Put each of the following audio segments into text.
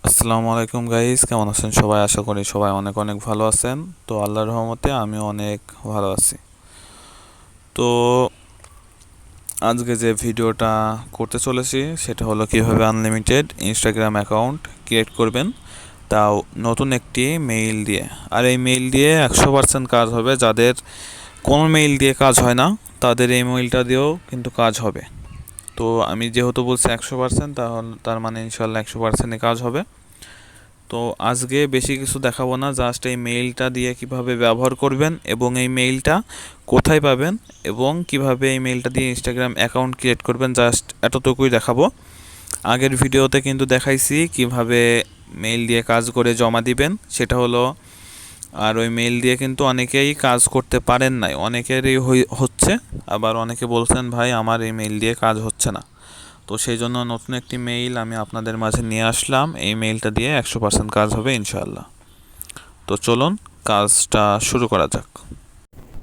আসসালামু আলাইকুম গাইস, কেমন আছেন সবাই? আশা করি সবাই অনেক অনেক ভালো আছেন। তো আল্লাহর রহমতে আমিও অনেক ভালো আছি। তো আজকে যে ভিডিওটা করতে চলেছি সেটা হলো কিভাবে আনলিমিটেড ইনস্টাগ্রাম অ্যাকাউন্ট ক্রিয়েট করবেন, তাও নতুন একটি মেইল দিয়ে। আর এই মেইল দিয়ে 100% কাজ হবে। যাদের কোনো মেইল দিয়ে কাজ হয় না তাদের এই মেইলটা দিয়েও কিন্তু কাজ হবে। তো আমি যেহেতু বলছি 100%, তাহলে তার মানে ইনশাল্লাহ 100%ই কাজ হবে। তো আজকে বেশি কিছু দেখাবো না, জাস্ট এই মেইলটা দিয়ে কিভাবে ব্যবহার করবেন এবং এই মেইলটা কোথায় পাবেন এবং কিভাবে এই মেইলটা দিয়ে ইনস্টাগ্রাম অ্যাকাউন্ট ক্রিয়েট করবেন, জাস্ট এতটুকুই দেখাবো। আগের ভিডিওতে কিন্তু দেখাইছি কিভাবে মেইল দিয়ে কাজ করে জমা দিবেন, সেটা হলো। আর ওই মেইল দিয়ে কিন্তু অনেকেই কাজ করতে পারেন নাই, অনেকেরই হচ্ছে। আবার অনেকে বলছেন ভাই আমার এই মেইল দিয়ে কাজ হচ্ছে না। তো সেই জন্য নতুন একটি মেইল আমি আপনাদের মাঝে নিয়ে আসলাম। এই মেইলটা দিয়ে 100% কাজ হবে ইনশাআল্লাহ। তো চলুন কাজটা শুরু করা যাক।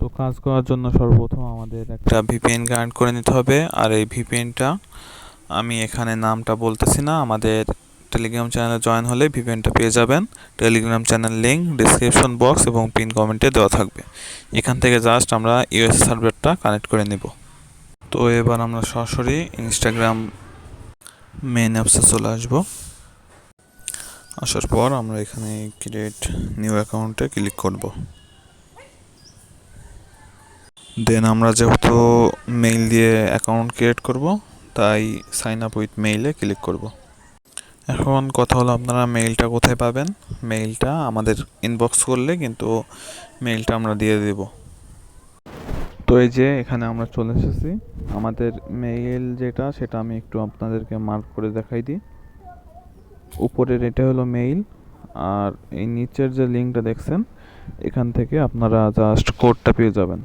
তো কাজ করার জন্য সর্বপ্রথম আমাদের একটা ভিপিএন কানেক্ট করে নিতে হবে। আর এই ভিপিএনটা আমি এখানে নামটা বলতেছি না, আমাদের টেলিগ্রাম চ্যানেলে জয়েন হলে ভিপিএনটা পেয়ে যাবেন। Telegram channel link description box এবং পিন কমেন্টে দেওয়া থাকবে। এখান থেকে জাস্ট আমরা ইউএস সার্ভারটা কানেক্ট করে নিব। তো এবার আমরা সরাসরি ইনস্টাগ্রাম মেন অ্যাপসে চলে আসবো। আসার পর আমরা এখানে ক্রিয়েট নিউ অ্যাকাউন্টে ক্লিক করব। দেন আমরা যেহেতু মেইল দিয়ে অ্যাকাউন্ট ক্রিয়েট করব, তাই সাইন আপ উইথ মেইলে ক্লিক করব। এখন কথা হলো আপনারা মেইলটা কোথায় পাবেন। মেইলটা আমাদের ইনবক্স করলে কিন্তু মেইলটা আমরা দিয়ে দেব। তো এই যে এখানে আমরা চলে এসেছি। আমাদের মেইল যেটা সেটা আমি একটু আপনাদেরকে মার্ক করে দেখাই দিই। উপরের এটা হলো মেইল, আর এই নিচের যে লিঙ্কটা দেখছেন এখান থেকে আপনারা জাস্ট কোডটা পেয়ে যাবেন।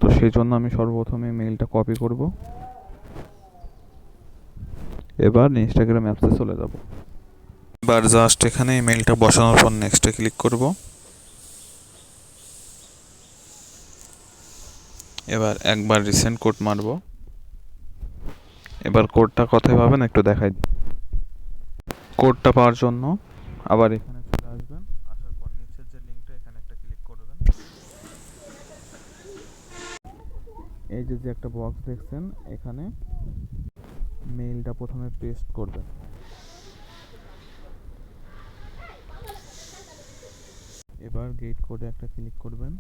তো সেই জন্য আমি সর্বপ্রথমে মেইলটা কপি করব। এবার ইনস্টাগ্রাম অ্যাপসে চলে যাব। এবার জাস্ট এখানে মেইলটা বসানোর পর নেক্সটে ক্লিক করব। এবার একবার রিসেন্ট কোড মারব। এবার কোডটা কোথায় পাবেন একটু দেখাই দিই। কোডটা পাওয়ার জন্য আবার এখানে চলে আসবেন। আসার পর নিচের যে লিঙ্কটা এখানে একটা ক্লিক করবেন। এই যে যে একটা বক্স দেখছেন এখানে মেইলটা প্রথমে পেস্ট করবেন। এবার গেট কোডে একটা ক্লিক করবেন।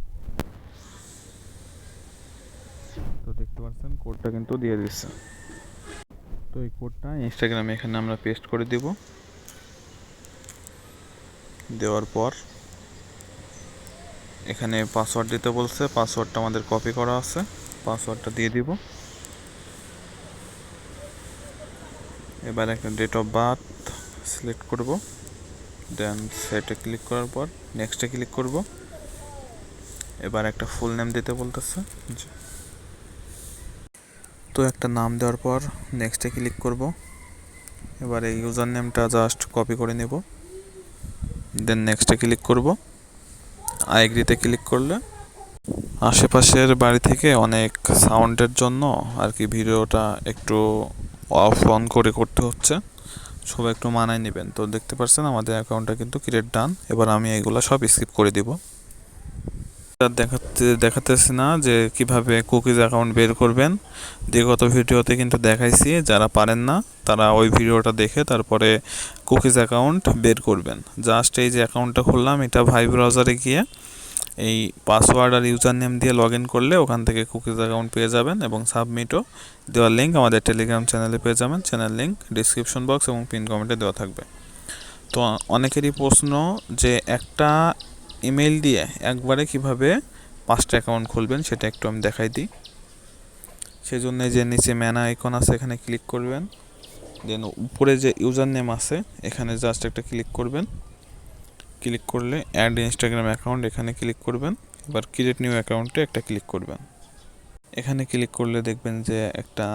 তো দেখতে পাচ্ছেন কোডটা কিন্তু দিয়ে দিচ্ছে। তো এই কোডটা ইনস্টাগ্রামে এখানে আমরা পেস্ট করে দেব। দেওয়ার পর এখানে পাসওয়ার্ড দিতে বলছে, পাসওয়ার্ডটা আমাদের কপি করা আছে, পাসওয়ার্ডটা দিয়ে দিব। এবার একটা ডেট অফ বার্থ সিলেক্ট করব। দেন সেটে ক্লিক করার পর নেক্সটে ক্লিক করব। এবার একটা ফুল নেম দিতে বলতেছে। তো একটা নাম দেওয়ার পর নেক্সটে ক্লিক করব। এবার এই ইউজার নেমটা জাস্ট কপি করে নেব। দেন নেক্সটে ক্লিক করব। আই এগ্রিতে ক্লিক করলে আশেপাশের বাড়ি থেকে অনেক সাউন্ডের জন্য আর কি ভিডিওটা একটু অফ অন করে করতে হচ্ছে, সবাই একটু মানায় নেবেন। তো দেখতে পাচ্ছেন আমাদের অ্যাকাউন্টটা কিন্তু ক্রিয়েট ডান। এবার আমি এগুলো সব স্কিপ করে দিব। দেখাতেছি না যে কিভাবে কুকিজ অ্যাকাউন্ট বের করবেন। বিগত ভিডিওতে কিন্তু দেখাইছি, যারা পারেন না তারা ওই ভিডিওটা দেখে তারপরে কুকিজ অ্যাকাউন্ট বের করবেন। জাস্ট এই যে অ্যাকাউন্টটা খুললাম, এটা ভাই ব্রাউজারে গিয়ে এই পাসওয়ার্ড আর ইউজার নেম দিয়ে লগ ইন করলে ওখান থেকে কুকিজ অ্যাকাউন্ট পেয়ে যাবেন এবং সাবমিটও দেওয়ার লিঙ্ক আমাদের টেলিগ্রাম চ্যানেলে পেয়ে যাবেন। চ্যানেল লিঙ্ক ডিসক্রিপশন বক্স এবং পিন কমেন্টে দেওয়া থাকবে। তো অনেকেরই প্রশ্ন যে একটা ইমেল দিয়ে একবারে কিভাবে 5টা অ্যাকাউন্ট খুলবেন, সেটা একটু আমি দেখাই দিই। সেই জন্য যে নিচে ম্যানা আইকন আছে এখানে ক্লিক করবেন। দেন উপরে যে ইউজার নেম আছে এখানে জাস্ট একটা ক্লিক করবেন। ক্লিক করলে অ্যাড ইনস্টাগ্রাম অ্যাকাউন্ট এখানে ক্লিক করবেন। এবার ক্রিয়েট নিউ অ্যাকাউন্টে একটা ক্লিক করবেন। এখানে ক্লিক করলে দেখবেন যে একটা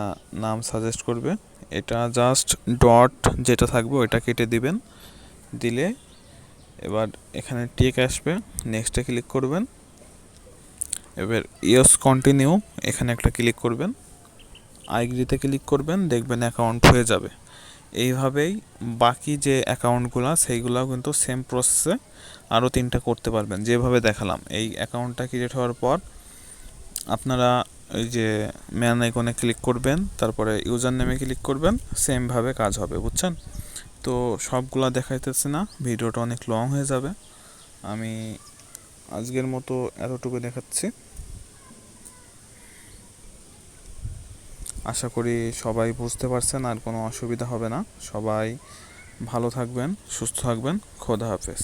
নাম সাজেস্ট করবে। এটা জাস্ট ডট যেটা থাকবে ওইটা কেটে দিবেন। দিলে এবার এখানে টিক আসবে, নেক্সটে ক্লিক করবেন। এবার ইয়েস কন্টিনিউ এখানে একটা ক্লিক করবেন। আইগ্রিতে ক্লিক করবেন, দেখবেন অ্যাকাউন্ট হয়ে যাবে। এইভাবেই বাকি যে অ্যাকাউন্টগুলো সেইগুলোও কিন্তু সেম প্রসেসে আরও 3টা করতে পারবেন, যেভাবে দেখালাম। এই অ্যাকাউন্টটা ক্রিয়েট হওয়ার পর আপনারা এই যে ম্যান আইকনে ক্লিক করবেন, তারপরে ইউজার নেমে ক্লিক করবেন, সেমভাবে কাজ হবে, বুঝছেন? তো সবগুলা দেখাইতেছে না, ভিডিওটা অনেক লং হয়ে যাবে। আমি আজকের মতো এতটুকু দেখাচ্ছি। আশা করি সবাই বুঝতে পারছেন, আর কোনো অসুবিধা হবে না। সবাই ভালো থাকবেন, সুস্থ থাকবেন। খোদা হাফেজ।